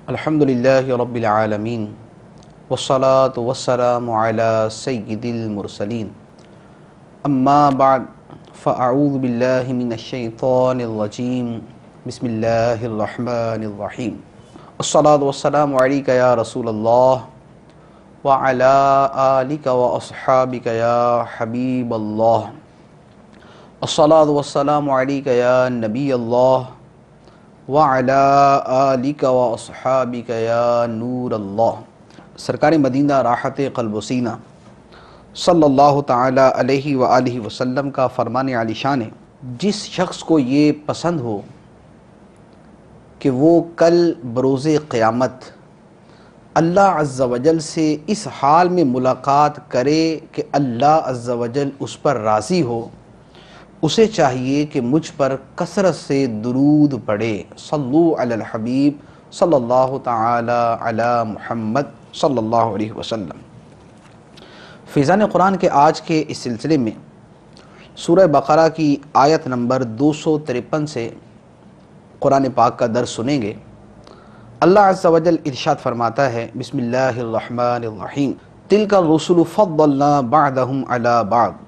الحمدللہ رب العالمین والصلاة والسلام علی سید المرسلین اما بعد فاعوذ باللہ من الشیطان الرجیم بسم اللہ الرحمن الرحیم الصلاة والسلام علیک یا رسول اللہ وعلی آلک واصحابک یا حبیب اللہ الصلاة والسلام علیک یا نبی اللہ وعلی آلک واصحابک یا نور اللہ۔ سرکار مدینہ راحت قلب و سینہ صلی اللہ تعالی علیہ وآلہ وسلم کا فرمان عالی شان ہے، جس شخص کو یہ پسند ہو کہ وہ کل بروز قیامت اللہ عز و جل سے اس حال میں ملاقات کرے کہ اللہ عز و جل اس پر راضی ہو، اسے چاہیے کہ مجھ پر کثرت سے درود پڑھے۔ صلو علی الحبیب صلی اللہ تعالی علی محمد صلی اللہ علیہ وسلم۔ فیضان قرآن کے آج کے اس سلسلے میں سورہ بقرہ کی آیت نمبر 253 سے قرآن پاک کا درس سنیں گے۔ اللہ عز و جل ارشاد فرماتا ہے، بسم اللہ الرحمن الرحیم، تلک الرسل فضلنا بعضهم علی بعض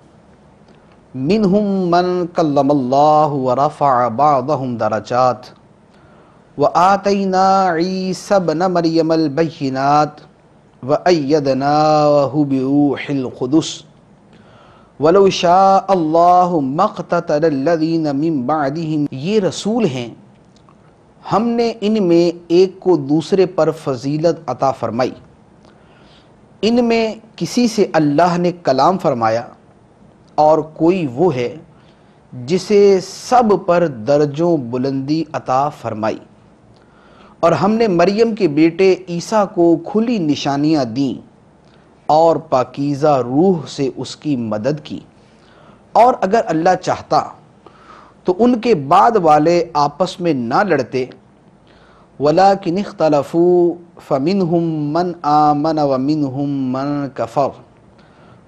منہم من کلم اللہ ورفع بعضهم درجات وآتینا عیسی ابن مریم البینات وأیدناہ بروح القدس ولو شاء اللہ ما اقتتل الذین من بعدہم۔ یہ رسول ہیں، ہم نے ان میں ایک کو دوسرے پر فضیلت عطا فرمائی، ان میں کسی سے اللہ نے کلام فرمایا اور کوئی وہ ہے جسے سب پر درجوں بلندی عطا فرمائی، اور ہم نے مریم کے بیٹے عیسیٰ کو کھلی نشانیاں دیں اور پاکیزہ روح سے اس کی مدد کی، اور اگر اللہ چاہتا تو ان کے بعد والے آپس میں نہ لڑتے، وَلَكِنِ اخْتَلَفُوا فَمِنْهُمْ مَنْ آمَنَ وَمِنْهُمْ مَنْ كَفَرَ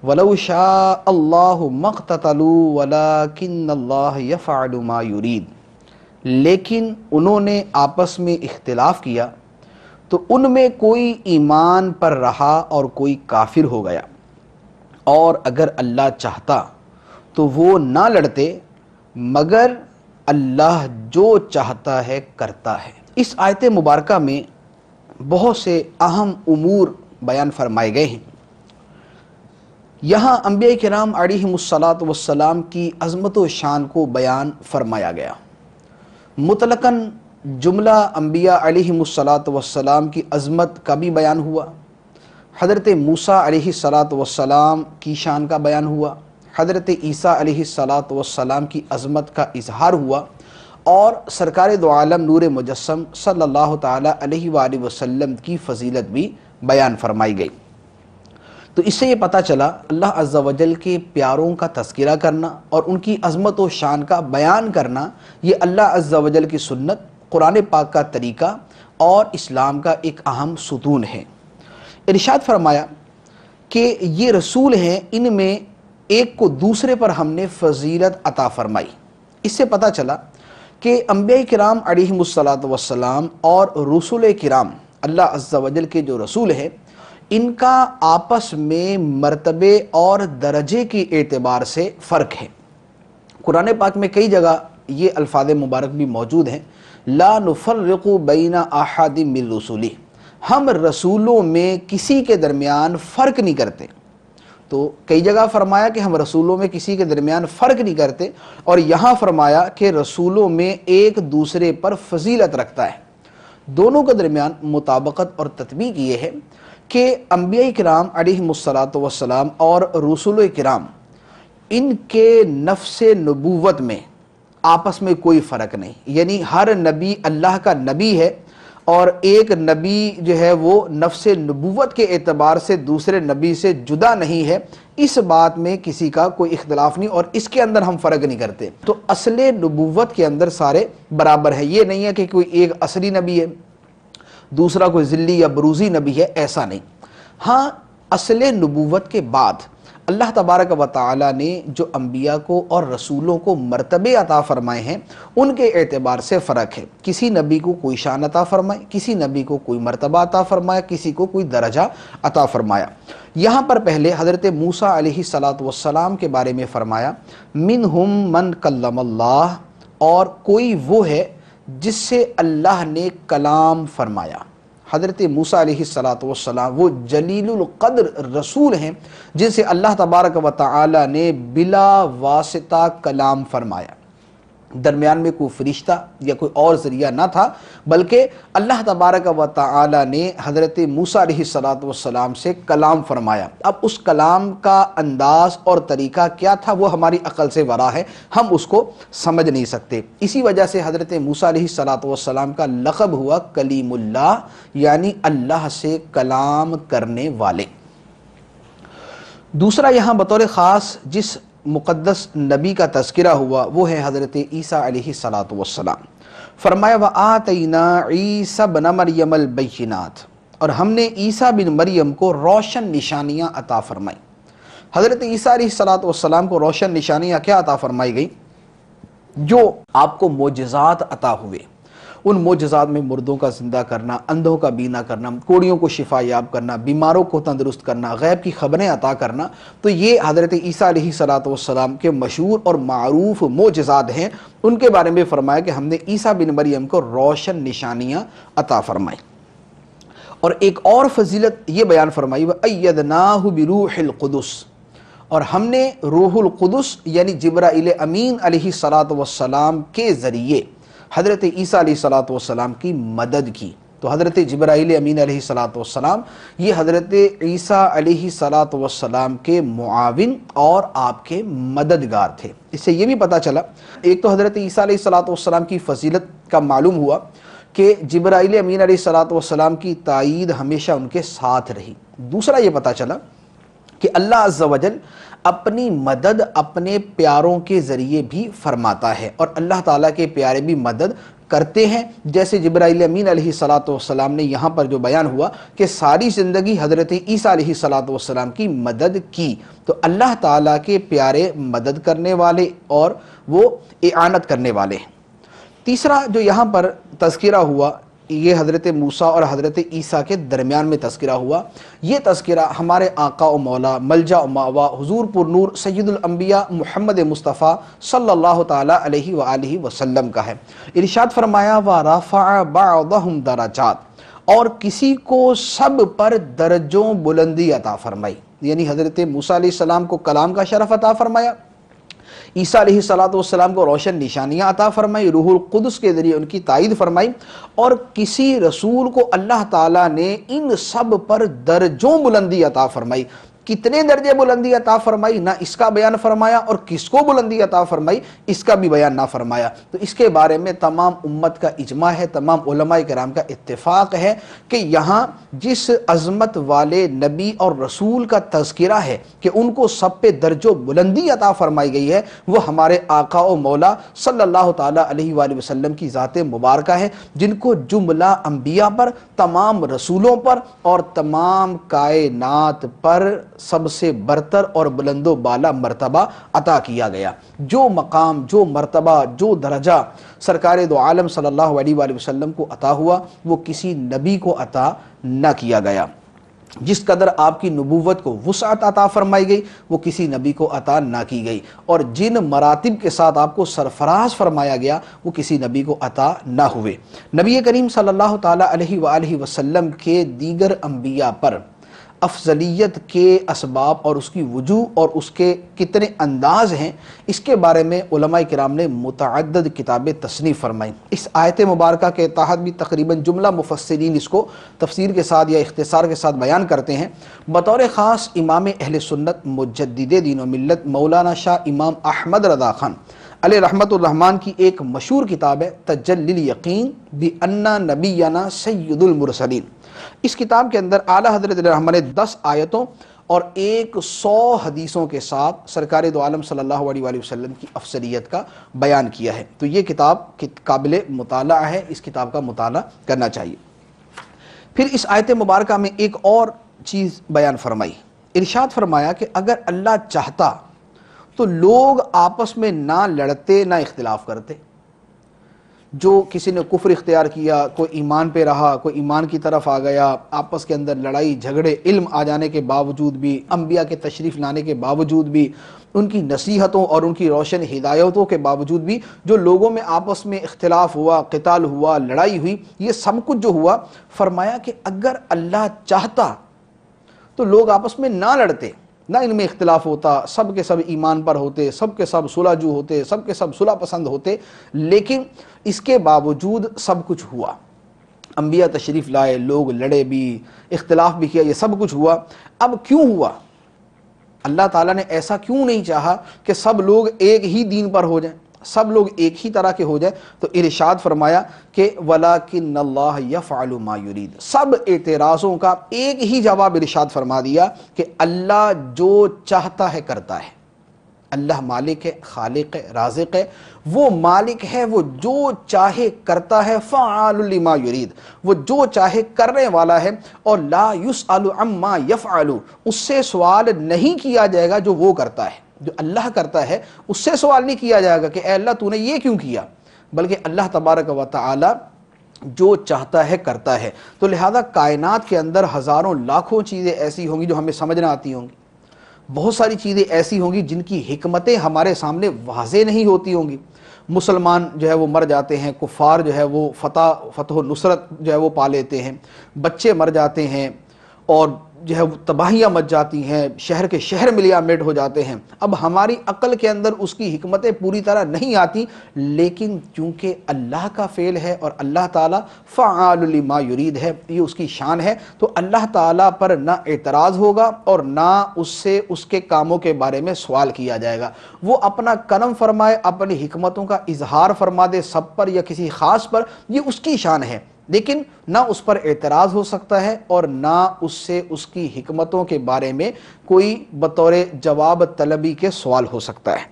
وَلَوْ شَاءَ اللَّهُ مَا اقْتَتَلُوا وَلَكِنَّ اللَّهَ يَفْعَلُ مَا يُرِيدُ۔ لیکن انہوں نے آپس میں اختلاف کیا تو ان میں کوئی ایمان پر رہا اور کوئی کافر ہو گیا، اور اگر اللہ چاہتا تو وہ نہ لڑتے، مگر اللہ جو چاہتا ہے کرتا ہے۔ اس آیت مبارکہ میں بہت سے اہم امور بیان فرمائے گئے ہیں۔ یہاں انبیاء کرام علیہم السلام کی عظمت و شان کو بیان فرمایا گیا۔ مطلقاً جملہ انبیاء علیہم السلام کی عظمت کا بھی بیان ہوا، حضرت موسیٰ علیہ السلام کی شان کا بیان ہوا، حضرت عیسیٰ علیہ السلام کی عظمت کا اظہار ہوا، اور سرکار دو عالم نور مجسم صلی اللہ تعالی علیہ وآلہ وسلم کی فضیلت بھی بیان فرمائی گئی۔ تو اس سے یہ پتہ چلا اللہ عز و جل کے پیاروں کا تذکرہ کرنا اور ان کی عظمت و شان کا بیان کرنا، یہ اللہ عز و جل کی سنت، قرآن پاک کا طریقہ اور اسلام کا ایک اہم ستون ہے۔ ارشاد فرمایا کہ یہ رسول ہیں، ان میں ایک کو دوسرے پر ہم نے فضیلت عطا فرمائی۔ اس سے پتہ چلا کہ انبیاء کرام علیہم السلام اور رسول کرام، اللہ عز و جل کے جو رسول ہیں، ان کا آپس میں مرتبے اور درجے کی اعتبار سے فرق ہے۔ قرآن پاک میں کئی جگہ یہ الفاظ مبارک بھی موجود ہیں، لا نفرق بین احد من رسلہ، ہم رسولوں میں کسی کے درمیان فرق نہیں کرتے۔ تو کئی جگہ فرمایا کہ ہم رسولوں میں کسی کے درمیان فرق نہیں کرتے، اور یہاں فرمایا کہ رسولوں میں ایک دوسرے پر فضیلت رکھتا ہے۔ دونوں کے درمیان مطابقت اور تطبیق یہ ہے کہ انبیاء کرام علیہم السلام اور رسول کرام، ان کے نفس نبوت میں آپس میں کوئی فرق نہیں، یعنی ہر نبی اللہ کا نبی ہے، اور ایک نبی جو ہے وہ نفس نبوت کے اعتبار سے دوسرے نبی سے جدا نہیں ہے، اس بات میں کسی کا کوئی اختلاف نہیں، اور اس کے اندر ہم فرق نہیں کرتے۔ تو اصل نبوت کے اندر سارے برابر ہیں، یہ نہیں ہے کہ کوئی ایک اصلی نبی ہے دوسرا کوئی ذلی یا بروزی نبی ہے، ایسا نہیں۔ ہاں، اصل نبوت کے بعد اللہ تبارک و تعالی نے جو انبیاء کو اور رسولوں کو مرتبے عطا فرمائے ہیں ان کے اعتبار سے فرق ہے۔ کسی نبی کو کوئی شان عطا فرمائی، کسی نبی کو کوئی مرتبہ عطا فرمایا، کسی کو کوئی درجہ عطا فرمایا۔ یہاں پر پہلے حضرت موسیٰ علیہ السلام کے بارے میں فرمایا منہم من کلم اللہ، اور کوئی وہ ہے جس سے اللہ نے کلام فرمایا۔ حضرت موسیٰ علیہ السلام وہ جلیل القدر رسول ہیں جن سے اللہ تبارک و تعالی نے بلا واسطہ کلام فرمایا، درمیان میں کوئی فرشتہ یا کوئی اور ذریعہ نہ تھا، بلکہ اللہ تبارک و تعالی نے حضرت موسیٰ علیہ السلام سے کلام فرمایا۔ اب اس کلام کا انداز اور طریقہ کیا تھا وہ ہماری عقل سے ورا ہے، ہم اس کو سمجھ نہیں سکتے۔ اسی وجہ سے حضرت موسیٰ علیہ السلام کا لقب ہوا کلیم اللہ، یعنی اللہ سے کلام کرنے والے۔ دوسرا یہاں بطور خاص جس مقدس نبی کا تذکرہ ہوا وہ ہے حضرت عیسیٰ علیہ السلام۔ فرمایا وَآتَيْنَا عِيسَى بْنَ مَرْيَمَ الْبَيِّنَاتِ، اور ہم نے عیسیٰ بن مریم کو روشن نشانیاں عطا فرمائی۔ حضرت عیسیٰ علیہ السلام کو روشن نشانیاں کیا عطا فرمائی گئی؟ جو آپ کو معجزات عطا ہوئے، ان معجزات میں مردوں کا زندہ کرنا، اندھوں کا بینا کرنا، کوڑیوں کو شفا یاب کرنا، بیماروں کو تندرست کرنا، غیب کی خبریں عطا کرنا، تو یہ حضرت عیسیٰ علیہ السلام کے مشہور اور معروف معجزات ہیں۔ ان کے بارے میں فرمایا کہ ہم نے عیسیٰ بن مریم کو روشن نشانیاں عطا فرمائی۔ اور ایک اور فضیلت یہ بیان فرمائی وَأَيَّدْنَاهُ بِرُوحِ الْقُدُسِ، اور ہم نے روح القدس یعنی جبرائیل امین علیہ السلام کے ذریعے حضرت عیسیٰ علیہ السلام کی مدد کی۔ تو حضرت جبرائیل امین علیہ السلام یہ حضرت عیسیٰ علیہ السلام کے معاون اور آپ کے مددگار تھے۔ اس سے یہ بھی پتہ چلا، ایک تو حضرت عیسیٰ علیہ السلام کی فضیلت کا معلوم ہوا کہ جبرائیل امین علیہ السلام کی تائید ہمیشہ ان کے ساتھ رہی۔ دوسرا یہ پتہ چلا کہ اللہ عز و جل اپنی مدد اپنے پیاروں کے ذریعے بھی فرماتا ہے، اور اللہ تعالیٰ کے پیارے بھی مدد کرتے ہیں، جیسے جبرائیل امین علیہ السلام نے یہاں پر جو بیان ہوا کہ ساری زندگی حضرت عیسیٰ علیہ السلام کی مدد کی۔ تو اللہ تعالیٰ کے پیارے مدد کرنے والے اور وہ اعانت کرنے والے ہیں۔ تیسرا جو یہاں پر تذکرہ ہوا یہ حضرت موسیٰ اور حضرت عیسیٰ کے درمیان میں تذکرہ ہوا۔ یہ تذکرہ ہمارے آقا و مولا ملجا و ماوا حضور پر نور سید الانبیاء محمد مصطفیٰ صلی اللہ تعالی علیہ وآلہ وسلم کا ہے۔ ارشاد فرمایا وَرَفَعَ بَعْضَهُمْ دَرَجَاتٍ، اور کسی کو سب پر درجوں بلندی عطا فرمائی، یعنی حضرت موسیٰ علیہ السلام کو کلام کا شرف عطا فرمایا، عیسیٰ علیہ السلام کو روشن نشانیاں عطا فرمائی، روح القدس کے ذریعے ان کی تائید فرمائی، اور کسی رسول کو اللہ تعالیٰ نے ان سب پر درجوں بلندی عطا فرمائی۔ کتنے درجے بلندی عطا فرمائی نہ اس کا بیان فرمایا، اور کس کو بلندی عطا فرمائی اس کا بھی بیان نہ فرمایا۔ تو اس کے بارے میں تمام امت کا اجماع ہے، تمام علماء کرام کا اتفاق ہے کہ یہاں جس عظمت والے نبی اور رسول کا تذکرہ ہے کہ ان کو سب پہ درج و بلندی عطا فرمائی گئی ہے، وہ ہمارے آقا و مولا صلی اللہ تعالی علیہ وآلہ وسلم کی ذات مبارکہ ہے، جن کو جملہ انبیاء پر، تمام رسولوں پر اور تمام کائنات پر سب سے برتر اور بلند و بالا مرتبہ عطا کیا گیا۔ جو مقام، جو مرتبہ، جو درجہ سرکار دو عالم صلی اللہ علیہ وآلہ وسلم کو عطا ہوا وہ کسی نبی کو عطا نہ کیا گیا۔ جس قدر آپ کی نبوت کو وسعت عطا فرمائی گئی وہ کسی نبی کو عطا نہ کی گئی، اور جن مراتب کے ساتھ آپ کو سرفراز فرمایا گیا وہ کسی نبی کو عطا نہ ہوئے۔ نبی کریم صلی اللہ تعالی علیہ وآلہ وسلم کے دیگر انبیاء پر افضلیت کے اسباب اور اس کی وجوہ اور اس کے کتنے انداز ہیں، اس کے بارے میں علماء کرام نے متعدد کتابیں تصنیف فرمائیں۔ اس آیت مبارکہ کے تحت بھی تقریباً جملہ مفسرین اس کو تفسیر کے ساتھ یا اختصار کے ساتھ بیان کرتے ہیں۔ بطور خاص امام اہل سنت مجدد دین و ملت مولانا شاہ امام احمد رضا خان علیہ رحمت الرحمن کی ایک مشہور کتاب ہے تجلی الیقین بأن نبینا سید المرسلین۔ اس کتاب کے اندر اعلیٰ حضرت رحمہ نے 10 آیتوں اور 100 حدیثوں کے ساتھ سرکار دو عالم صلی اللہ علیہ وآلہ وسلم کی افضلیت کا بیان کیا ہے۔ تو یہ کتاب قابل مطالعہ ہے، اس کتاب کا مطالعہ کرنا چاہیے۔ پھر اس آیت مبارکہ میں ایک اور چیز بیان فرمائی ارشاد فرمایا کہ اگر اللہ چاہتا تو لوگ آپس میں نہ لڑتے نہ اختلاف کرتے. جو کسی نے کفر اختیار کیا، کوئی ایمان پہ رہا، کوئی ایمان کی طرف آ گیا، آپس کے اندر لڑائی جھگڑے، علم آ جانے کے باوجود بھی، انبیاء کے تشریف لانے کے باوجود بھی، ان کی نصیحتوں اور ان کی روشن ہدایتوں کے باوجود بھی جو لوگوں میں آپس میں اختلاف ہوا، قتال ہوا، لڑائی ہوئی، یہ سب کچھ جو ہوا، فرمایا کہ اگر اللہ چاہتا تو لوگ آپس میں نہ لڑتے، نہ ان میں اختلاف ہوتا، سب کے سب ایمان پر ہوتے، سب کے سب صلح جو ہوتے، سب کے سب صلح پسند ہوتے. لیکن اس کے باوجود سب کچھ ہوا، انبیاء تشریف لائے، لوگ لڑے بھی، اختلاف بھی کیا، یہ سب کچھ ہوا. اب کیوں ہوا؟ اللہ تعالیٰ نے ایسا کیوں نہیں چاہا کہ سب لوگ ایک ہی دین پر ہو جائیں، سب لوگ ایک ہی طرح کے ہو جائیں؟ تو ارشاد فرمایا کہ وَلَكِنَّ اللَّهَ يَفْعَلُ مَا يُرِيدُ. سب اعتراضوں کا ایک ہی جواب ارشاد فرما دیا کہ اللہ جو چاہتا ہے کرتا ہے. اللہ مالک ہے، خالق ہے، رازق ہے، وہ مالک ہے، وہ جو چاہے کرتا ہے. فعال لما یرید، وہ جو چاہے کرنے والا ہے. اور لا یسأل عما یفعل، اس سے سوال نہیں کیا جائے گا جو وہ کرتا ہے. جو اللہ کرتا ہے اس سے سوال نہیں کیا جائے گا کہ اے اللہ تو نے یہ کیوں کیا، بلکہ اللہ تبارک و تعالی جو چاہتا ہے کرتا ہے. تو لہذا کائنات کے اندر ہزاروں لاکھوں چیزیں ایسی ہوں گی جو ہمیں سمجھ نہ آتی ہوں گی، بہت ساری چیزیں ایسی ہوں گی جن کی حکمتیں ہمارے سامنے واضح نہیں ہوتی ہوں گی. مسلمان جو ہے وہ مر جاتے ہیں، کفار جو ہے وہ فتح و نصرت جو ہے وہ پا لیتے ہیں، بچے مر جاتے ہیں اور جو ہے تباہیاں مچ جاتی ہیں، شہر کے شہر ملیامٹ ہو جاتے ہیں. اب ہماری عقل کے اندر اس کی حکمتیں پوری طرح نہیں آتی، لیکن چونکہ اللہ کا فعل ہے اور اللہ تعالیٰ فعال لما یرید ہے، یہ اس کی شان ہے، تو اللہ تعالیٰ پر نہ اعتراض ہوگا اور نہ اس سے اس کے کاموں کے بارے میں سوال کیا جائے گا. وہ اپنا کرم فرمائے، اپنی حکمتوں کا اظہار فرما دے سب پر یا کسی خاص پر، یہ اس کی شان ہے، لیکن نہ اس پر اعتراض ہو سکتا ہے اور نہ اس سے اس کی حکمتوں کے بارے میں کوئی بطور جواب طلبی کے سوال ہو سکتا ہے.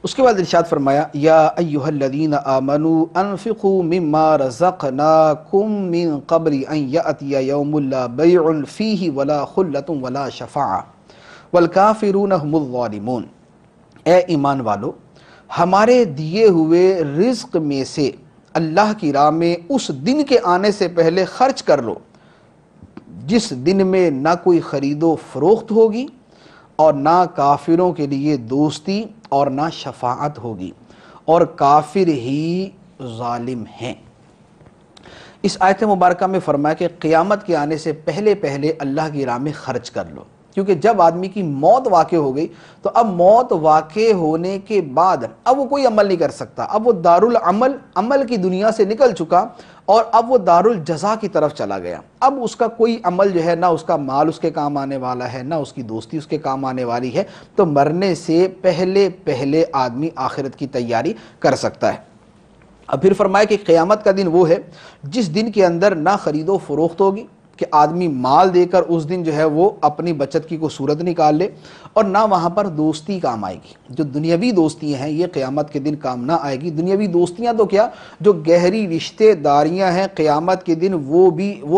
اس کے بعد ارشاد فرمایا یا ایھا الذین آمنوا انفقوا مما رزقناکم من قبل ان یأتی یوم لا بیع فیہ ولا خلۃ ولا شفاعہ والکافرون هم الظالمون. اے ایمان والو، ہمارے دیے ہوئے رزق میں سے اللہ کی راہ میں اس دن کے آنے سے پہلے خرچ کر لو جس دن میں نہ کوئی خرید و فروخت ہوگی اور نہ کافروں کے لیے دوستی اور نہ شفاعت ہوگی، اور کافر ہی ظالم ہیں. اس آیت مبارکہ میں فرمایا کہ قیامت کے آنے سے پہلے پہلے اللہ کی راہ میں خرچ کر لو، کیونکہ جب آدمی کی موت واقع ہو گئی تو اب موت واقع ہونے کے بعد اب وہ کوئی عمل نہیں کر سکتا. اب وہ عمل کی دنیا سے نکل چکا اور اب وہ دارالجزا کی طرف چلا گیا. اب اس کا کوئی عمل جو ہے، نہ اس کا مال اس کے کام آنے والا ہے، نہ اس کی دوستی اس کے کام آنے والی ہے. تو مرنے سے پہلے آدمی آخرت کی تیاری کر سکتا ہے. اب پھر فرمایا کہ قیامت کا دن وہ ہے جس دن کے اندر نہ خرید و فروخت ہوگی کہ آدمی مال دے کر اس دن جو ہے وہ اپنی بچت کی کوئی صورت نکال لے، اور نہ وہاں پر دوستی کام آئے گی. جو دنیاوی دوستیاں ہیں یہ قیامت کے دن کام نہ آئے گی. دنیاوی دوستیاں تو کیا، جو گہری رشتے داریاں ہیں قیامت کے دن وہ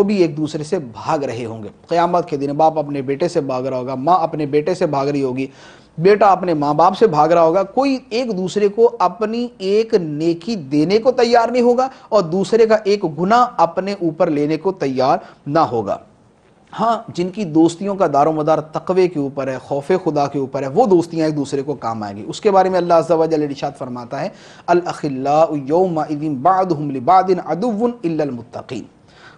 بھی ایک دوسرے سے بھاگ رہے ہوں گے. قیامت کے دن باپ اپنے بیٹے سے بھاگ رہا ہوگا، ماں اپنے بیٹے سے بھاگ رہی ہوگی، بیٹا اپنے ماں باپ سے بھاگ رہا ہوگا. کوئی ایک دوسرے کو اپنی ایک نیکی دینے کو تیار نہیں ہوگا اور دوسرے کا ایک گناہ اپنے اوپر لینے کو تیار نہ ہوگا. ہاں، جن کی دوستیوں کا دار و مدار تقوی کے اوپر ہے، خوف خدا کے اوپر ہے، وہ دوستیاں ایک دوسرے کو کام آئیں گی. اس کے بارے میں اللہ عز و جل ارشاد فرماتا ہے الاخلاء یومئذ بعضهم لبعض عدو الا المتقین.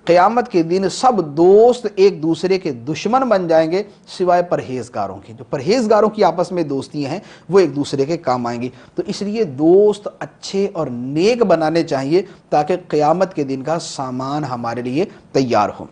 قیامت کے دن سب دوست ایک دوسرے کے دشمن بن جائیں گے سوائے پرہیزگاروں کے. جو پرہیزگاروں کی آپس میں دوستیاں ہیں وہ ایک دوسرے کے کام آئیں گی. تو اس لیے دوست اچھے اور نیک بنانے چاہیے تاکہ قیامت کے دن کا سامان ہمارے لیے تیار ہو.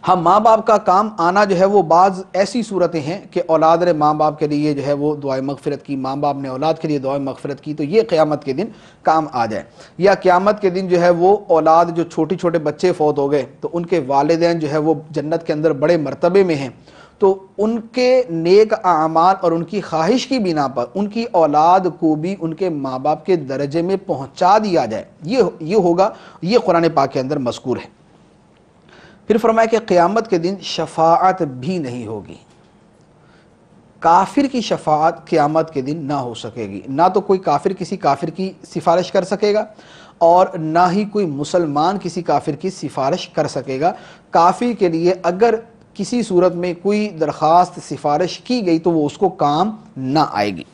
ہم ماں باپ کا کام آنا جو ہے وہ بعض ایسی صورتیں ہیں کہ اولاد نے ماں باپ کے لیے جو ہے وہ دعائے مغفرت کی، ماں باپ نے اولاد کے لیے دعائے مغفرت کی، تو یہ قیامت کے دن کام آ جائے. یا قیامت کے دن جو ہے وہ اولاد، جو چھوٹے بچے فوت ہو گئے تو ان کے والدین جو ہے وہ جنت کے اندر بڑے مرتبے میں ہیں، تو ان کے نیک اعمال اور ان کی خواہش کی بنا پر ان کی اولاد کو بھی ان کے ماں باپ کے درجے میں پہنچا دیا جائے. یہ ہوگا، یہ قرآن پاک کے اندر مذکور ہے. پھر فرمایا کہ قیامت کے دن شفاعت بھی نہیں ہوگی، کافر کی شفاعت قیامت کے دن نہ ہو سکے گی، نہ تو کوئی کافر کسی کافر کی سفارش کر سکے گا اور نہ ہی کوئی مسلمان کسی کافر کی سفارش کر سکے گا۔ کافر کے لیے اگر کسی صورت میں کوئی درخواست سفارش کی گئی تو وہ اس کو کام نہ آئے گی۔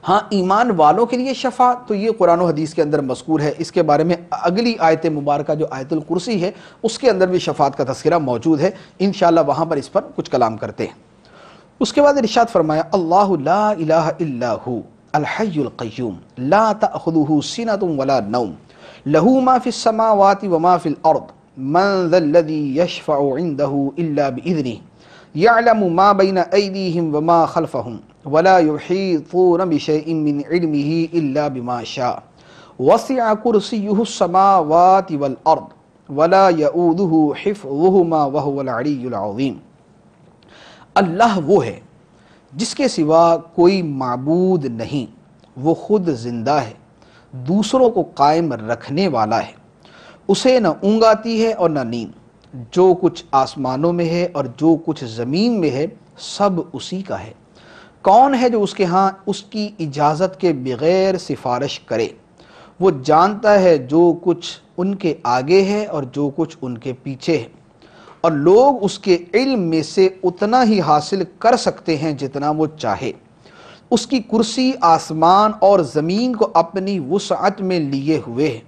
ہاں ایمان والوں کے لیے شفاعت تو یہ قرآن و حدیث کے اندر مذکور ہے، اس کے بارے میں اگلی آیت مبارکہ جو آیت الکرسی ہے اس کے اندر بھی شفاعت کا تذکرہ موجود ہے، انشاءاللہ وہاں پر اس پر کچھ کلام کرتے ہیں۔ اس کے بعد ارشاد فرمایا اللہ لا الہ الا ہو الحی القیوم لا تأخذہ سنۃ ولا نوم لہ ما فی السماوات وما فی الارض من ذا الذی یشفع عندہ الا بإذنہ یعلم ما بین ایدیہم وما خلفہم ولا یحیطون بشیء من علمہ الا بما شاء وسع کرسیہ السماوات والارض ولا یؤودہ حفظہما وہو العلی العظیم۔ اللہ وہ ہے جس کے سوا کوئی معبود نہیں، وہ خود زندہ ہے، دوسروں کو قائم رکھنے والا ہے، اسے نہ اونگ آتی ہے اور نہ نیند، جو کچھ آسمانوں میں ہے اور جو کچھ زمین میں ہے سب اسی کا ہے۔ کون ہے جو اس کے ہاں اس کی اجازت کے بغیر سفارش کرے؟ وہ جانتا ہے جو کچھ ان کے آگے ہے اور جو کچھ ان کے پیچھے ہے، اور لوگ اس کے علم میں سے اتنا ہی حاصل کر سکتے ہیں جتنا وہ چاہے۔ اس کی کرسی آسمان اور زمین کو اپنی وسعت میں لیے ہوئے ہے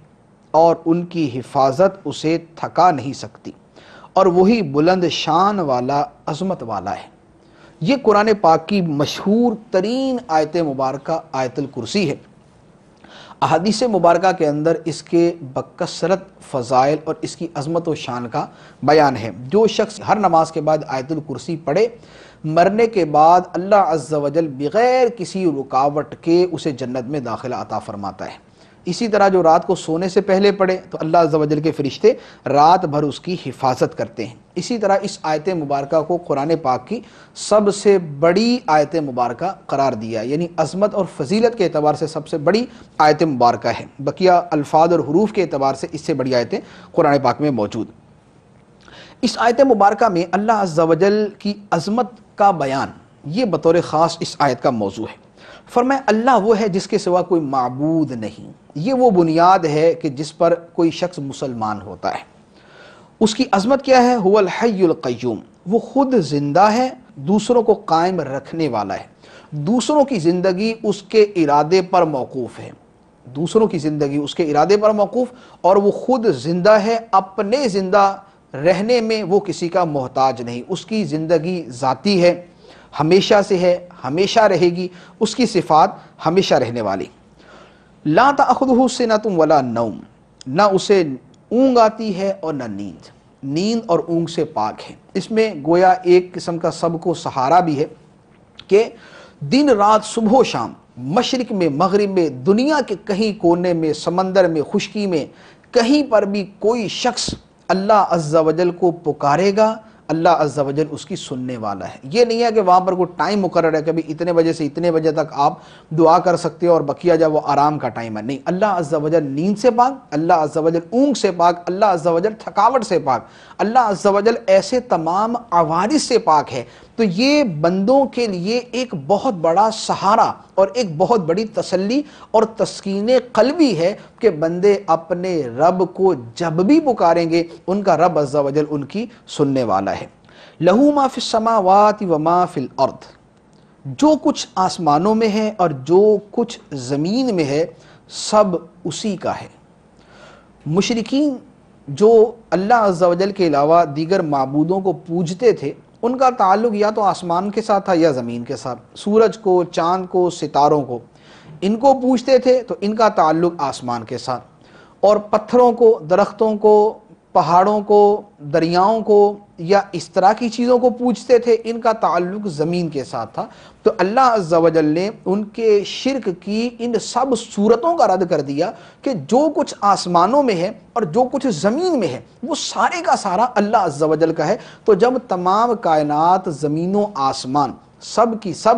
اور ان کی حفاظت اسے تھکا نہیں سکتی، اور وہی بلند شان والا عظمت والا ہے۔ یہ قرآن پاک کی مشہور ترین آیت مبارکہ آیت الکرسی ہے۔ احادیث مبارکہ کے اندر اس کے بکثرت فضائل اور اس کی عظمت و شان کا بیان ہے۔ جو شخص ہر نماز کے بعد آیت الکرسی پڑھے، مرنے کے بعد اللہ عز و جل بغیر کسی رکاوٹ کے اسے جنت میں داخلہ عطا فرماتا ہے۔ اسی طرح جو رات کو سونے سے پہلے پڑھے تو اللہ عز و جل کے فرشتے رات بھر اس کی حفاظت کرتے ہیں۔ اسی طرح اس آیت مبارکہ کو قرآن پاک کی سب سے بڑی آیت مبارکہ قرار دیا، یعنی عظمت اور فضیلت کے اعتبار سے سب سے بڑی آیت مبارکہ ہے۔ بقیہ الفاظ اور حروف کے اعتبار سے اس سے بڑی آیتیں قرآن پاک میں موجود۔ اس آیت مبارکہ میں اللہ عز و جل کی عظمت کا بیان یہ بطور خاص اس آیت کا موضوع ہے۔ فرمایا اللہ وہ ہے جس کے سوا کوئی معبود نہیں، یہ وہ بنیاد ہے کہ جس پر کوئی شخص مسلمان ہوتا ہے۔ اس کی عظمت کیا ہے؟ هو الحی القیوم، وہ خود زندہ ہے، دوسروں کو قائم رکھنے والا ہے، دوسروں کی زندگی اس کے ارادے پر موقوف ہے، دوسروں کی زندگی اس کے ارادے پر موقوف، اور وہ خود زندہ ہے، اپنے زندہ رہنے میں وہ کسی کا محتاج نہیں، اس کی زندگی ذاتی ہے، ہمیشہ سے ہے، ہمیشہ رہے گی، اس کی صفات ہمیشہ رہنے والی۔ لا تأخذہ سنۃ ولا نوم، نہ اسے اونگ آتی ہے اور نہ نیند، نیند اور اونگ سے پاک ہے۔ اس میں گویا ایک قسم کا سب کو سہارا بھی ہے کہ دن رات صبح و شام، مشرق میں مغرب میں، دنیا کے کہیں کونے میں، سمندر میں، خشکی میں، کہیں پر بھی کوئی شخص اللہ عز و جل کو پکارے گا، اللہ عز و جل اس کی سننے والا ہے۔ یہ نہیں ہے کہ وہاں پر کوئی ٹائم مقرر ہے کہ اتنے بجے سے اتنے بجے تک آپ دعا کر سکتے ہو اور بقیہ جب وہ آرام کا ٹائم ہے، نہیں، اللہ عز و جل نیند سے پاک، اللہ عز و جل اونگ سے پاک، اللہ عز و جل تھکاوٹ سے پاک، اللہ عز و جل ایسے تمام عوارض سے پاک ہے۔ تو یہ بندوں کے لیے ایک بہت بڑا سہارا اور ایک بہت بڑی تسلی اور تسکین قلبی ہے کہ بندے اپنے رب کو جب بھی پکاریں گے ان کا رب عز و جل ان کی سننے والا ہے۔ لہو ما فی السماوات وما فی الارض، جو کچھ آسمانوں میں ہے اور جو کچھ زمین میں ہے سب اسی کا ہے۔ مشرکین جو اللہ عز و جل کے علاوہ دیگر معبودوں کو پوجتے تھے، ان کا تعلق یا تو آسمان کے ساتھ تھا یا زمین کے ساتھ، سورج کو، چاند کو، ستاروں کو ان کو پوجتے تھے تو ان کا تعلق آسمان کے ساتھ، اور پتھروں کو، درختوں کو، پہاڑوں کو، دریاؤں کو یا اس طرح کی چیزوں کو پوجتے تھے، ان کا تعلق زمین کے ساتھ تھا۔ تو اللہ عز و جل نے ان کے شرک کی ان سب صورتوں کا رد کر دیا کہ جو کچھ آسمانوں میں ہے اور جو کچھ زمین میں ہے وہ سارے کا سارا اللہ عز و جل کا ہے۔ تو جب تمام کائنات، زمین و آسمان سب کی سب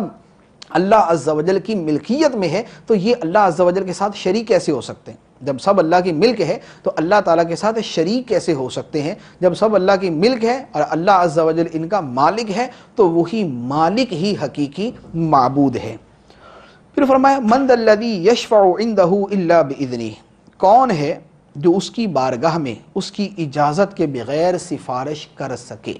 اللہ عز و جل کی ملکیت میں ہے تو یہ اللہ عز و جل کے ساتھ شریک کیسے ہو سکتے ہیں؟ جب سب اللہ کی ملک ہے تو اللہ تعالیٰ کے ساتھ شریک کیسے ہو سکتے ہیں؟ جب سب اللہ کی ملک ہے اور اللہ عز و جل ان کا مالک ہے تو وہی مالک ہی حقیقی معبود ہے۔ پھر فرمایا من ذا الذی یشفع عندہ الا باذنہ، کون ہے جو اس کی بارگاہ میں اس کی اجازت کے بغیر سفارش کر سکے؟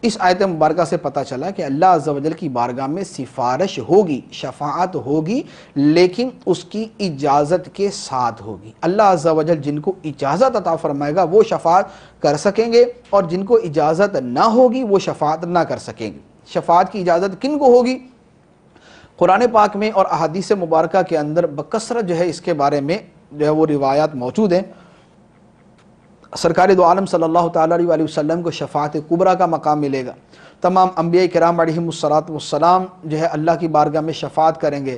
اس آیت مبارکہ سے پتہ چلا کہ اللہ عز و جل کی بارگاہ میں سفارش ہوگی، شفاعت ہوگی، لیکن اس کی اجازت کے ساتھ ہوگی۔ اللہ عز و جل جن کو اجازت عطا فرمائے گا وہ شفاعت کر سکیں گے، اور جن کو اجازت نہ ہوگی وہ شفاعت نہ کر سکیں گے۔ شفاعت کی اجازت کن کو ہوگی؟ قرآن پاک میں اور احادیث مبارکہ کے اندر بکثرت جو ہے اس کے بارے میں جو ہے وہ روایات موجود ہیں۔ سرکار دو عالم صلی اللہ تعالیٰ علیہ وسلم کو شفاعت کبریٰ کا مقام ملے گا۔ تمام انبیاء کرام علیہم السلام جو ہے اللہ کی بارگاہ میں شفاعت کریں گے،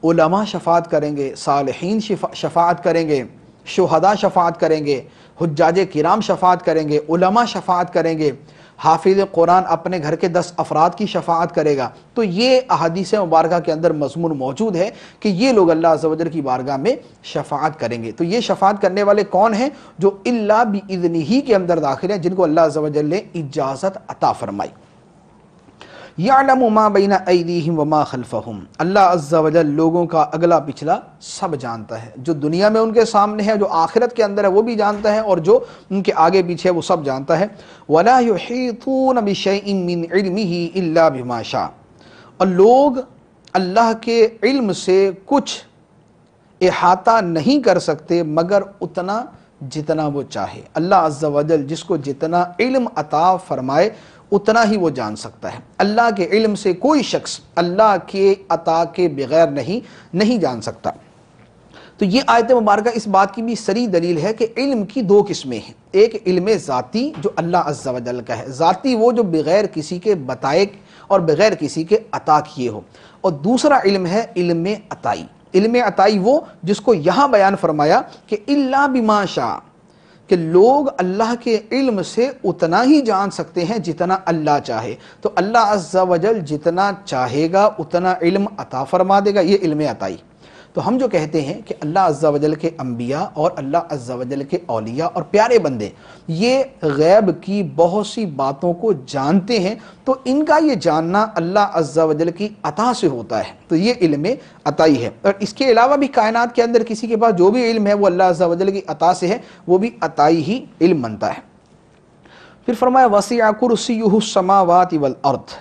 علماء شفاعت کریں گے، صالحین شفاعت کریں گے، شہداء شفاعت کریں گے، حجاج کرام شفاعت کریں گے، علماء شفاعت کریں گے، حافظ قرآن اپنے گھر کے 10 افراد کی شفاعت کرے گا۔ تو یہ احادیث مبارکہ کے اندر مضمون موجود ہے کہ یہ لوگ اللہ عز و جل کی بارگاہ میں شفاعت کریں گے۔ تو یہ شفاعت کرنے والے کون ہیں؟ جو الا باذنہ کے اندر داخل ہیں، جن کو اللہ عز و جل نے اجازت عطا فرمائی۔ یعلم ما بین ایدیہم وما خلفہم، اللہ عز و جل لوگوں کا اگلا پچھلا سب جانتا ہے، جو دنیا میں ان کے سامنے ہے، جو آخرت کے اندر ہے وہ بھی جانتا ہے، اور جو ان کے آگے پیچھے ہے وہ سب جانتا ہے۔ ولا یحیطون بشیء من علمہ الا بما شاء، اور لوگ اللہ کے علم سے کچھ احاطہ نہیں کر سکتے مگر اتنا جتنا وہ چاہے۔ اللہ عز و جل جس کو جتنا علم عطا فرمائے اتنا ہی وہ جان سکتا ہے۔ اللہ کے علم سے کوئی شخص اللہ کے عطا کے بغیر نہیں جان سکتا۔ تو یہ آیت مبارکہ اس بات کی بھی صریح دلیل ہے کہ علم کی 2 قسمیں ہیں۔ ایک علم ذاتی جو اللہ عز و جل کا ہے، ذاتی وہ جو بغیر کسی کے بتائے اور بغیر کسی کے عطا کیے ہو، اور دوسرا علم ہے علم عطائی۔ علم عطائی وہ جس کو یہاں بیان فرمایا کہ الا بما شاء، کہ لوگ اللہ کے علم سے اتنا ہی جان سکتے ہیں جتنا اللہ چاہے۔ تو اللہ عز و جل جتنا چاہے گا اتنا علم عطا فرما دے گا، یہ علم عطائی۔ تو ہم جو کہتے ہیں کہ اللہ عز و جل کے انبیاء اور اللہ عز و جل کے اولیاء اور پیارے بندے یہ غیب کی بہت سی باتوں کو جانتے ہیں، تو ان کا یہ جاننا اللہ عز و جل کی عطا سے ہوتا ہے، تو یہ علم عطائی ہے۔ اور اس کے علاوہ بھی کائنات کے اندر کسی کے پاس جو بھی علم ہے وہ اللہ عز و جل کی عطا سے ہے، وہ بھی عطائی ہی علم بنتا ہے۔ پھر فرمایا وسع کرسیہ السماوات والارض،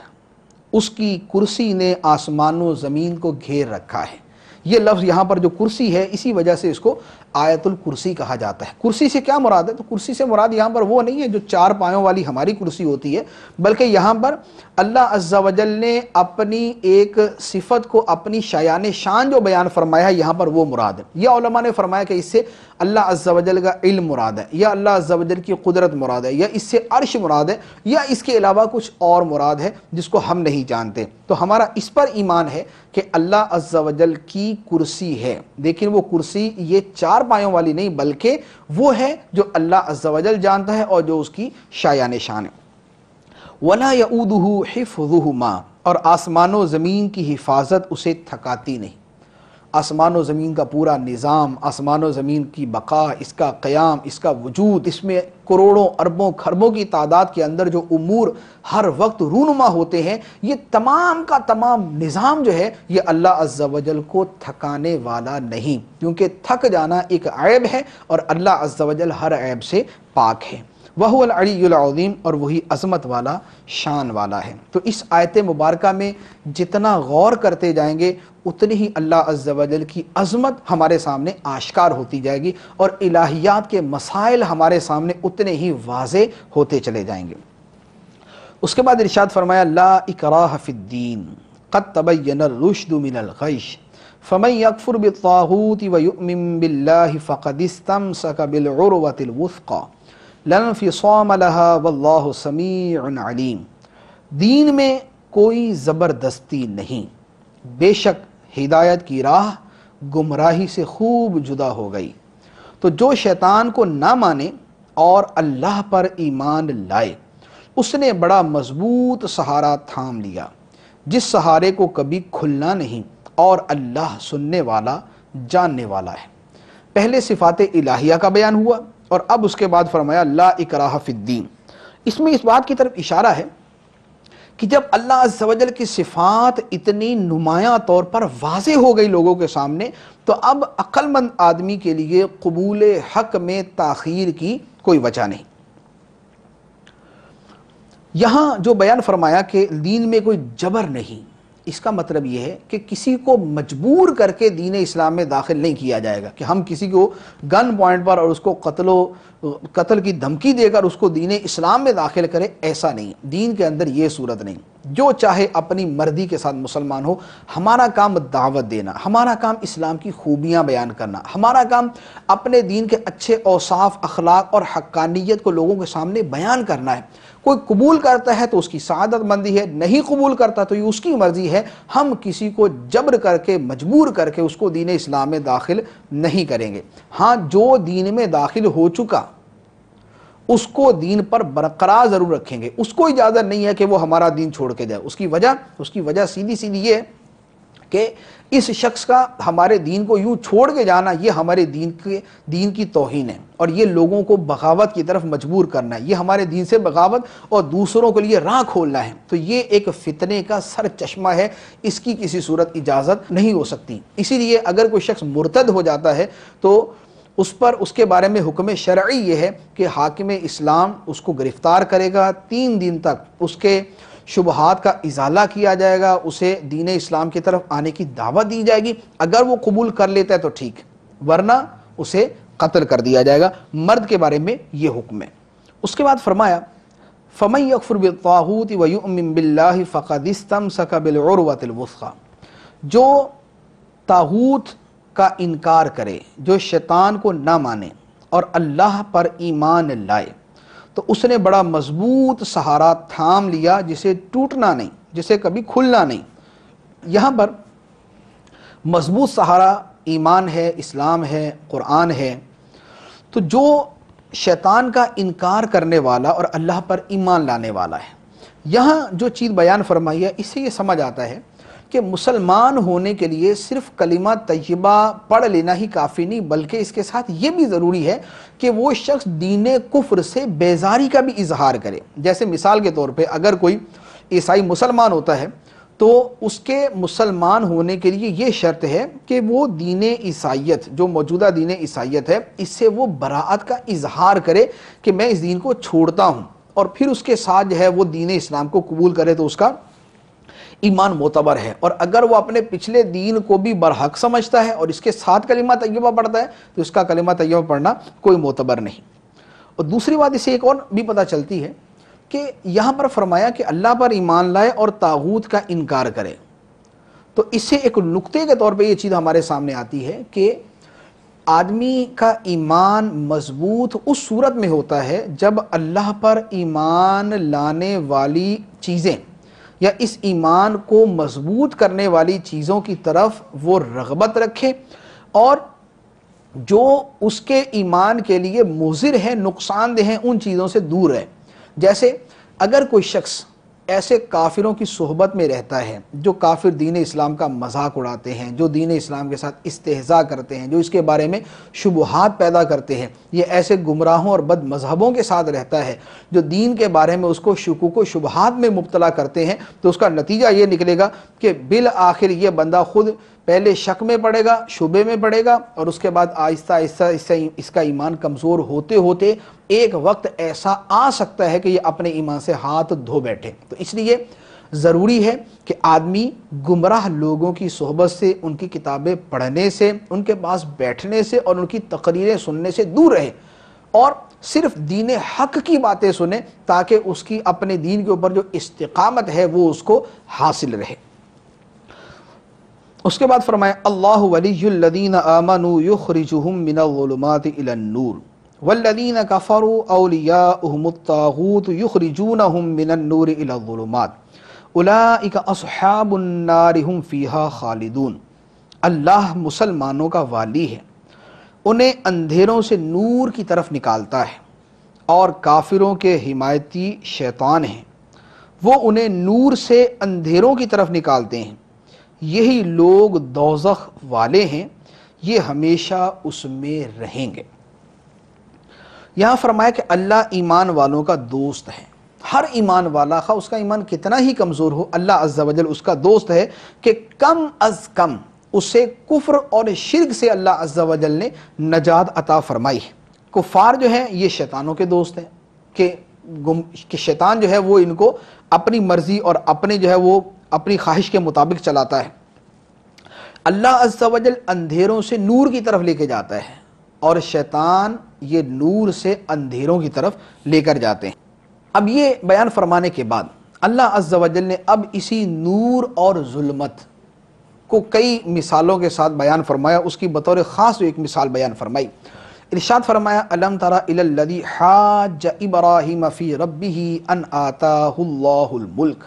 اس کی کرسی نے آسمان و زمین کو گھیر رکھا ہے۔ یہ لفظ یہاں پر جو کرسی ہے اسی وجہ سے اس کو آیت الکرسی کہا جاتا ہے۔ کرسی سے کیا مراد ہے؟ تو کرسی سے مراد یہاں پر وہ نہیں ہے جو 4 پایوں والی ہماری کرسی ہوتی ہے، بلکہ یہاں پر اللہ عز و جل نے اپنی ایک صفت کو، اپنی شایان شان جو بیان فرمایا ہے یہاں پر وہ مراد ہے۔ یا علماء نے فرمایا کہ اس سے اللہ عز و جل کا علم مراد ہے، یا اللہ عز و جل کی قدرت مراد ہے، یا اس سے عرش مراد ہے، یا اس کے علاوہ کچھ اور مراد ہے جس کو ہم نہیں جانتے۔ تو ہمارا اس پر ایمان ہے کہ اللہ عز و جل کی کرسی ہے، لیکن وہ کرسی یہ 4 پایوں والی نہیں، بلکہ وہ ہے جو اللہ عز و جل جانتا ہے اور جو اس کی شایان شان ہے۔ وَلَا يَؤُودُهُ حِفْظُهُمَا، اور آسمان و زمین کی حفاظت اسے تھکاتی نہیں۔ آسمان و زمین کا پورا نظام، آسمان و زمین کی بقا، اس کا قیام، اس کا وجود، اس میں کروڑوں اربوں خربوں کی تعداد کے اندر جو امور ہر وقت رونما ہوتے ہیں، یہ تمام کا تمام نظام جو ہے یہ اللہ عز و جل کو تھکانے والا نہیں، کیونکہ تھک جانا ایک عیب ہے اور اللہ عز و جل ہر عیب سے پاک ہے۔ وَهُوَ الْعَلِيُّ الْعَظِيمُ، اور وہی عظمت والا، شان والا ہے۔ تو اس آیت مبارکہ میں جتنا غور کرتے جائیں گے اتنی ہی اللہ عز و جل کی عظمت ہمارے سامنے آشکار ہوتی جائے گی، اور الہیات کے مسائل ہمارے سامنے اتنے ہی واضح ہوتے چلے جائیں گے۔ اس کے بعد ارشاد فرمایا لا اکراہ فی الدین قد تبین الرشد من الغی فمن یکفر بالطاغوت ویؤمن باللہ فقد استمسک بالعروۃ الوثقی لا انفصام لها واللہ سمیع علیم۔ دین میں کوئی زبردستی نہیں، بے شک ہدایت کی راہ گمراہی سے خوب جدا ہو گئی۔ تو جو شیطان کو نہ مانے اور اللہ پر ایمان لائے، اس نے بڑا مضبوط سہارا تھام لیا، جس سہارے کو کبھی کھلنا نہیں، اور اللہ سننے والا، جاننے والا ہے۔ پہلے صفات الہیہ کا بیان ہوا اور اب اس کے بعد فرمایا لا اکراہ فی الدین۔ اس میں اس بات کی طرف اشارہ ہے کہ جب اللہ عز و جل کی صفات اتنی نمایاں طور پر واضح ہو گئی لوگوں کے سامنے، تو اب عقل مند آدمی کے لیے قبول حق میں تاخیر کی کوئی وجہ نہیں۔ یہاں جو بیان فرمایا کہ دین میں کوئی جبر نہیں، اس کا مطلب یہ ہے کہ کسی کو مجبور کر کے دین اسلام میں داخل نہیں کیا جائے گا، کہ ہم کسی کو گن پوائنٹ پر اور اس کو قتل کی دھمکی دے کر اس کو دین اسلام میں داخل کرے، ایسا نہیں۔ دین کے اندر یہ صورت نہیں، جو چاہے اپنی مرضی کے ساتھ مسلمان ہو۔ ہمارا کام دعوت دینا، ہمارا کام اسلام کی خوبیاں بیان کرنا، ہمارا کام اپنے دین کے اچھے اوصاف، اخلاق اور حقانیت کو لوگوں کے سامنے بیان کرنا ہے۔ کوئی قبول کرتا ہے تو اس کی سعادت مندی ہے، نہیں قبول کرتا تو یہ اس کی مرضی ہے۔ ہم کسی کو جبر کر کے، مجبور کر کے اس کو دین اسلام میں داخل نہیں کریں گے۔ ہاں، جو دین میں داخل ہو چکا اس کو دین پر برقرار ضرور رکھیں گے، اس کو اجازت نہیں ہے کہ وہ ہمارا دین چھوڑ کے جائے۔ اس کی وجہ سیدھی یہ ہے کہ اس شخص کا ہمارے دین کو یوں چھوڑ کے جانا، یہ ہمارے دین کی توہین ہے، اور یہ لوگوں کو بغاوت کی طرف مجبور کرنا ہے، یہ ہمارے دین سے بغاوت اور دوسروں کے لیے راہ کھولنا ہے۔ تو یہ ایک فتنے کا سر چشمہ ہے، اس کی کسی صورت اجازت نہیں ہو سکتی۔ اسی لیے اگر کوئی شخص مرتد ہو جاتا ہے تو اس کے بارے میں حکم شرعی یہ ہے کہ حاکم اسلام اس کو گرفتار کرے گا، 3 دن تک اس کے شبہات کا ازالہ کیا جائے گا، اسے دین اسلام کی طرف آنے کی دعوت دی جائے گی۔ اگر وہ قبول کر لیتا ہے تو ٹھیک، ورنہ اسے قتل کر دیا جائے گا۔ مرد کے بارے میں یہ حکم ہے۔ اس کے بعد فرمایا فَمَن يَكْفُرْ بِالطَّاغُوتِ وَيُؤْمِن بِاللَّهِ فَقَدِ اسْتَمْسَكَ بِالْعُرْوَةِ الْوُثْقَىٰ۔ جو طاغوت کا انکار کرے، جو شیطان کو نہ مانے اور اللہ پر ایمان لائے، تو اس نے بڑا مضبوط سہارا تھام لیا، جسے ٹوٹنا نہیں، جسے کبھی کھلنا نہیں۔ یہاں پر مضبوط سہارا ایمان ہے، اسلام ہے، قرآن ہے۔ تو جو شیطان کا انکار کرنے والا اور اللہ پر ایمان لانے والا ہے، یہاں جو چیز بیان فرمائی ہے، اس سے یہ سمجھ آتا ہے کہ مسلمان ہونے کے لیے صرف کلمہ طیبہ پڑھ لینا ہی کافی نہیں، بلکہ اس کے ساتھ یہ بھی ضروری ہے کہ وہ شخص دین کفر سے بیزاری کا بھی اظہار کرے۔ جیسے مثال کے طور پہ اگر کوئی عیسائی مسلمان ہوتا ہے تو اس کے مسلمان ہونے کے لیے یہ شرط ہے کہ وہ دین عیسائیت، جو موجودہ دین عیسائیت ہے، اس سے وہ براءت کا اظہار کرے کہ میں اس دین کو چھوڑتا ہوں، اور پھر اس کے ساتھ جو ہے وہ دین اسلام کو قبول کرے تو اس کا ایمان معتبر ہے۔ اور اگر وہ اپنے پچھلے دین کو بھی برحق سمجھتا ہے اور اس کے ساتھ کلمہ طیبہ پڑھتا ہے تو اس کا کلمہ طیبہ پڑھنا کوئی معتبر نہیں۔ اور دوسری بات اسے ایک اور بھی پتہ چلتی ہے کہ یہاں پر فرمایا کہ اللہ پر ایمان لائے اور طاغوت کا انکار کرے، تو اس سے ایک نقطے کے طور پہ یہ چیز ہمارے سامنے آتی ہے کہ آدمی کا ایمان مضبوط اس صورت میں ہوتا ہے جب اللہ پر ایمان لانے والی چیزیں یا اس ایمان کو مضبوط کرنے والی چیزوں کی طرف وہ رغبت رکھے، اور جو اس کے ایمان کے لیے مضر ہیں، نقصان دہ ہیں، ان چیزوں سے دور ہے۔ جیسے اگر کوئی شخص ایسے کافروں کی صحبت میں رہتا ہے جو کافر دین اسلام کا مذاق اڑاتے ہیں، جو دین اسلام کے ساتھ استہزاء کرتے ہیں، جو اس کے بارے میں شبہات پیدا کرتے ہیں، یہ ایسے گمراہوں اور بد مذہبوں کے ساتھ رہتا ہے جو دین کے بارے میں اس کو شکوک و شبہات میں مبتلا کرتے ہیں، تو اس کا نتیجہ یہ نکلے گا کہ بالآخر یہ بندہ خود پہلے شک میں پڑے گا، شبے میں پڑے گا، اور اس کے بعد آہستہ آہستہ اس کا ایمان کمزور ہوتے ہوتے ایک وقت ایسا آ سکتا ہے کہ یہ اپنے ایمان سے ہاتھ دھو بیٹھے۔ تو اس لیے ضروری ہے کہ آدمی گمراہ لوگوں کی صحبت سے، ان کی کتابیں پڑھنے سے، ان کے پاس بیٹھنے سے اور ان کی تقریریں سننے سے دور رہے، اور صرف دین حق کی باتیں سنیں تاکہ اس کی اپنے دین کے اوپر جو استقامت ہے وہ اس کو حاصل رہے۔ اس کے بعد فرمایا اللہ ولی الذین آمنوا یخرجہم من الظلمات الی النور والذین کفروا اولیاؤہم الطاغوت یخرجونہم من النور الی الظلمات اولئک اصحاب النار ہم فیہا خالدون۔ اللہ مسلمانوں کا والی ہے، انہیں اندھیروں سے نور کی طرف نکالتا ہے، اور کافروں کے حمایتی شیطان ہیں، وہ انہیں نور سے اندھیروں کی طرف نکالتے ہیں، یہی لوگ دوزخ والے ہیں، یہ ہمیشہ اس میں رہیں گے۔ یہاں فرمایا کہ اللہ ایمان والوں کا دوست ہے۔ ہر ایمان والا، خواہ اس کا ایمان کتنا ہی کمزور ہو، اللہ عز و جل اس کا دوست ہے کہ کم از کم اسے کفر اور شرک سے اللہ عز و جل نے نجات عطا فرمائی ہے۔ کفار جو ہیں یہ شیطانوں کے دوست ہیں کہ شیطان جو ہے وہ ان کو اپنی مرضی اور اپنے جو ہے وہ اپنی خواہش کے مطابق چلاتا ہے۔ اللہ عز و جل اندھیروں سے نور کی طرف لے کے جاتا ہے اور شیطان یہ نور سے اندھیروں کی طرف لے کر جاتے ہیں۔ اب یہ بیان فرمانے کے بعد اللہ عز و جل نے اب اسی نور اور ظلمت کو کئی مثالوں کے ساتھ بیان فرمایا، اس کی بطور خاص ایک مثال بیان فرمائی۔ ارشاد فرمایا الم تر الی الذی حاج ابراہیم فی ربہ ان آتاہ اللہ الملک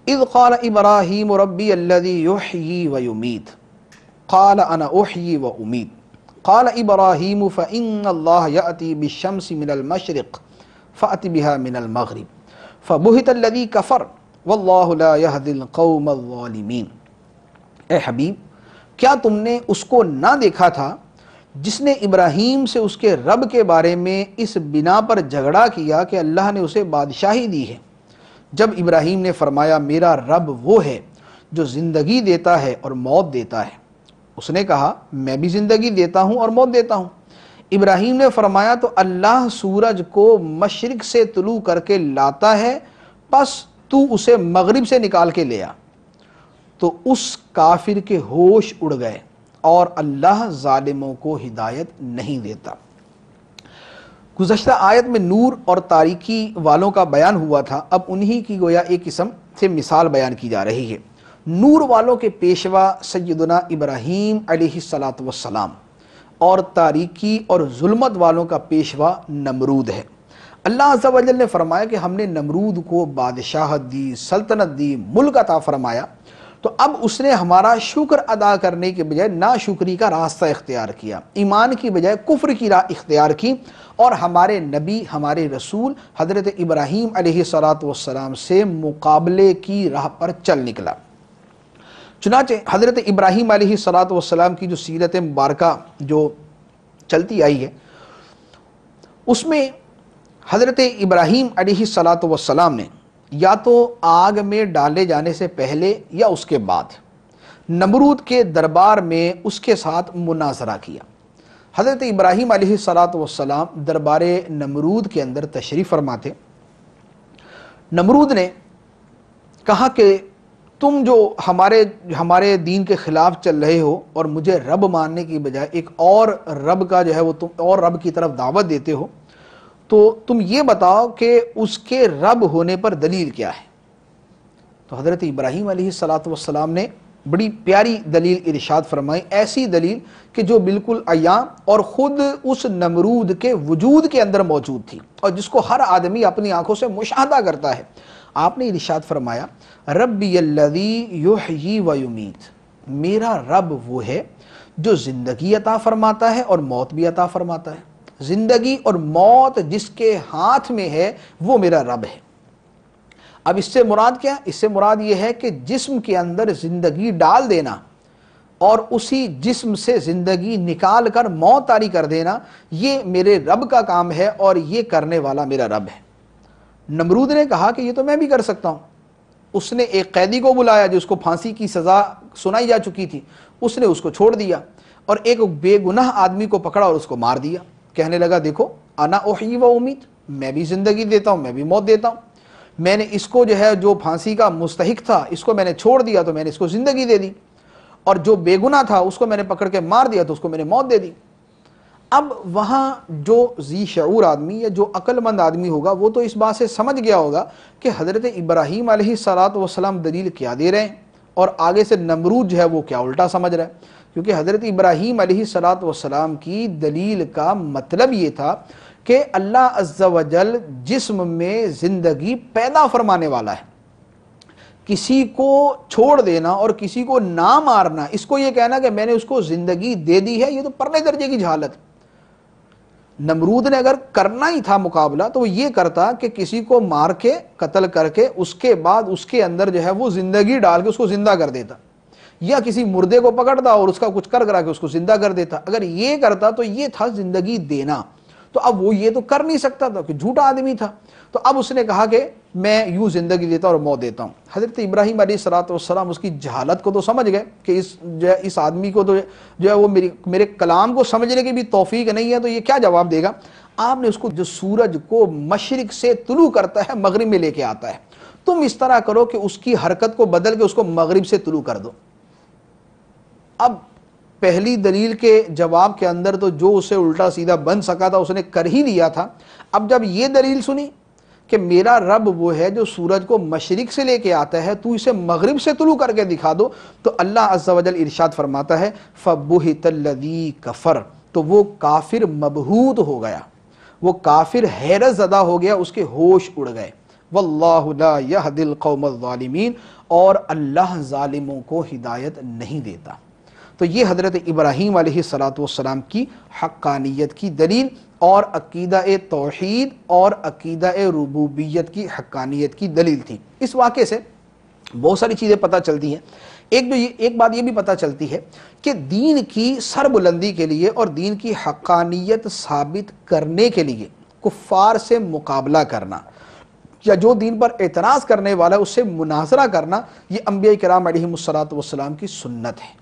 اذ قال ابراہیم ربی الذی یحیی ویمیت قال انا احیی وامیت قال ابراہیم فإن اللہ یأتی بالشمس من المشرق فأت بها من المغرب فبہت الذی کفر واللہ لا یہدی القوم الظالمین۔ اے حبیب، کیا تم نے اس کو نہ دیکھا تھا جس نے ابراہیم سے اس کے رب کے بارے میں اس بنا پر جھگڑا کیا کہ اللہ نے اسے بادشاہی دی ہے؟ جب ابراہیم نے فرمایا میرا رب وہ ہے جو زندگی دیتا ہے اور موت دیتا ہے، اس نے کہا میں بھی زندگی دیتا ہوں اور موت دیتا ہوں۔ ابراہیم نے فرمایا تو اللہ سورج کو مشرق سے طلوع کر کے لاتا ہے، پس تو اسے مغرب سے نکال کے لے آ۔ تو اس کافر کے ہوش اڑ گئے اور اللہ ظالموں کو ہدایت نہیں دیتا۔ گزشتہ آیت میں نور اور تاریکی والوں کا بیان ہوا تھا، اب انہی کی گویا ایک قسم سے مثال بیان کی جا رہی ہے۔ نور والوں کے پیشوا سیدنا ابراہیم علیہ السلام اور تاریکی اور ظلمت والوں کا پیشوا نمرود ہے۔ اللہ عز و جل نے فرمایا کہ ہم نے نمرود کو بادشاہت دی، سلطنت دی، ملک عطا فرمایا، تو اب اس نے ہمارا شکر ادا کرنے کے بجائے ناشکری کا راستہ اختیار کیا، ایمان کی بجائے کفر کی راہ اختیار کی، اور ہمارے نبی، ہمارے رسول حضرت ابراہیم علیہ السلام سے مقابلے کی راہ پر چل نکلا۔ چنانچہ حضرت ابراہیم علیہ السلام کی جو سیرت مبارکہ جو چلتی آئی ہے، اس میں حضرت ابراہیم علیہ السلام نے یا تو آگ میں ڈالے جانے سے پہلے یا اس کے بعد نمرود کے دربار میں اس کے ساتھ مناظرہ کیا۔ حضرت ابراہیم علیہ السلام دربار نمرود کے اندر تشریف فرما تھے۔ نمرود نے کہا کہ تم جو ہمارے دین کے خلاف چل رہے ہو اور مجھے رب ماننے کی بجائے ایک اور رب کا جو ہے وہ تم اور رب کی طرف دعوت دیتے ہو، تو تم یہ بتاؤ کہ اس کے رب ہونے پر دلیل کیا ہے؟ تو حضرت ابراہیم علیہ السلام نے بڑی پیاری دلیل ارشاد فرمائی، ایسی دلیل کہ جو بالکل عیاں اور خود اس نمرود کے وجود کے اندر موجود تھی اور جس کو ہر آدمی اپنی آنکھوں سے مشاہدہ کرتا ہے۔ آپ نے ارشاد فرمایا ربی الذی یحیی و یمیت، میرا رب وہ ہے جو زندگی عطا فرماتا ہے اور موت بھی عطا فرماتا ہے۔ زندگی اور موت جس کے ہاتھ میں ہے وہ میرا رب ہے۔ اب اس سے مراد کیا؟ اس سے مراد یہ ہے کہ جسم کے اندر زندگی ڈال دینا اور اسی جسم سے زندگی نکال کر موت طاری کر دینا، یہ میرے رب کا کام ہے اور یہ کرنے والا میرا رب ہے۔ نمرود نے کہا کہ یہ تو میں بھی کر سکتا ہوں۔ اس نے ایک قیدی کو بلایا جس کو پھانسی کی سزا سنائی جا چکی تھی، اس نے اس کو چھوڑ دیا اور ایک بے گناہ آدمی کو پکڑا اور اس کو مار دیا۔ کہنے لگا دیکھو انا احیی و امیت، میں بھی زندگی دیتا ہوں، میں بھی موت دیتا ہوں، میں نے اس کو جو ہے جو پھانسی کا مستحق تھا اس کو میں نے چھوڑ دیا تو میں نے اس کو زندگی دے دی، اور جو بے گناہ تھا اس کو میں نے پکڑ کے مار دیا تو اس کو میں نے موت دے دی۔ اب وہاں جو ذی شعور آدمی یا جو عقل مند آدمی ہوگا وہ تو اس بات سے سمجھ گیا ہوگا کہ حضرت ابراہیم علیہ السلام دلیل کیا دے رہے ہیں اور آگے سے نمرود جو ہے وہ کیا الٹا سمجھ رہا ہے، کیونکہ حضرت ابراہیم علیہ السلام کی دلیل کا مطلب یہ تھا کہ اللہ عز و جل جسم میں زندگی پیدا فرمانے والا ہے۔ کسی کو چھوڑ دینا اور کسی کو نہ مارنا، اس کو یہ کہنا کہ میں نے اس کو زندگی دے دی ہے، یہ تو پرلے درجے کی جہالت۔ نمرود نے اگر کرنا ہی تھا مقابلہ تو وہ یہ کرتا کہ کسی کو مار کے قتل کر کے اس کے بعد اس کے اندر جو ہے وہ زندگی ڈال کے اس کو زندہ کر دیتا۔ یا کسی مردے کو پکڑتا اور اس کا کچھ کر کے اس کو زندہ کر دیتا. اگر یہ کرتا تو یہ تھا زندگی دینا. تو اب وہ یہ تو کر نہیں سکتا تھا کہ جھوٹا آدمی تھا. تو اب اس نے کہا کہ میں یوں زندگی دیتا اور موت دیتا ہوں. حضرت ابراہیم علیہ السلام اس کی جہالت کو تو سمجھ گئے کہ اس آدمی کو تو جو ہے وہ میرے کلام کو سمجھنے کی بھی توفیق نہیں ہے, تو یہ کیا جواب دے گا. آپ نے اس کو, جو سورج کو مشرق سے طلوع کرتا ہے مغرب میں لے کے آتا ہے, تم اس طرح کرو کہ اس کی حرکت کو بدل کے اس کو مغرب سے طلوع کر دو. اب پہلی دلیل کے جواب کے اندر تو جو اسے الٹا سیدھا بن سکا تھا اس نے کر ہی لیا تھا. اب جب یہ دلیل سنی کہ میرا رب وہ ہے جو سورج کو مشرق سے لے کے آتا ہے, تو اسے مغرب سے طلوع کر کے دکھا دو, تو اللہ عز و جل ارشاد فرماتا ہے فَبُهِتَ الَّذِي كَفَرَ, تو وہ کافر مبہوت ہو گیا, وہ کافر حیرت زدہ ہو گیا, اس کے ہوش اڑ گئے. وَاللَّهُ لَا يَهْدِي الْقَوْمَ الظَّالِمِينَ, اور اللہ ظالموں کو ہدایت نہیں دیتا. تو یہ حضرت ابراہیم علیہ السلام کی حقانیت کی دلیل اور عقیدہ توحید اور عقیدہ ربوبیت کی حقانیت کی دلیل تھی. اس واقعے سے بہت ساری چیزیں پتہ چلتی ہیں. ایک بات یہ بھی پتہ چلتی ہے کہ دین کی سربلندی کے لیے اور دین کی حقانیت ثابت کرنے کے لیے کفار سے مقابلہ کرنا یا جو دین پر اعتراض کرنے والا ہے اس سے مناظرہ کرنا, یہ انبیاء کرام علیہم السلام کی سنت ہے.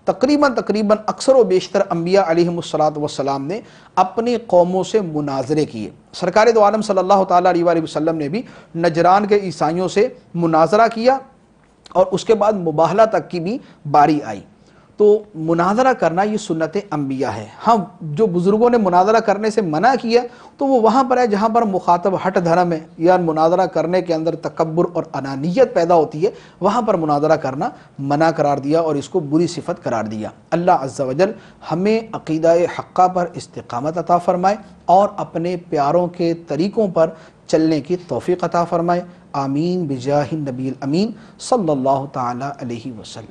تقریباً اکثر و بیشتر انبیاء علیہم السلام نے اپنی قوموں سے مناظرے کیے. سرکار دو عالم صلی اللہ تعالیٰ علیہ وآلہ وسلم نے بھی نجران کے عیسائیوں سے مناظرہ کیا اور اس کے بعد مباہلہ تک کی بھی باری آئی. تو مناظرہ کرنا یہ سنت انبیاء ہے. ہاں, جو بزرگوں نے مناظرہ کرنے سے منع کیا تو وہ وہاں پر ہے جہاں پر مخاطب ہٹ دھرم ہے یا مناظرہ کرنے کے اندر تکبر اور انانیت پیدا ہوتی ہے, وہاں پر مناظرہ کرنا منع قرار دیا اور اس کو بری صفت قرار دیا. اللہ عز و جل ہمیں عقیدہ حقہ پر استقامت عطا فرمائے اور اپنے پیاروں کے طریقوں پر چلنے کی توفیق عطا فرمائے. آمین بجاہ النبی الامین صلی اللہ تعالی علیہ وسلم.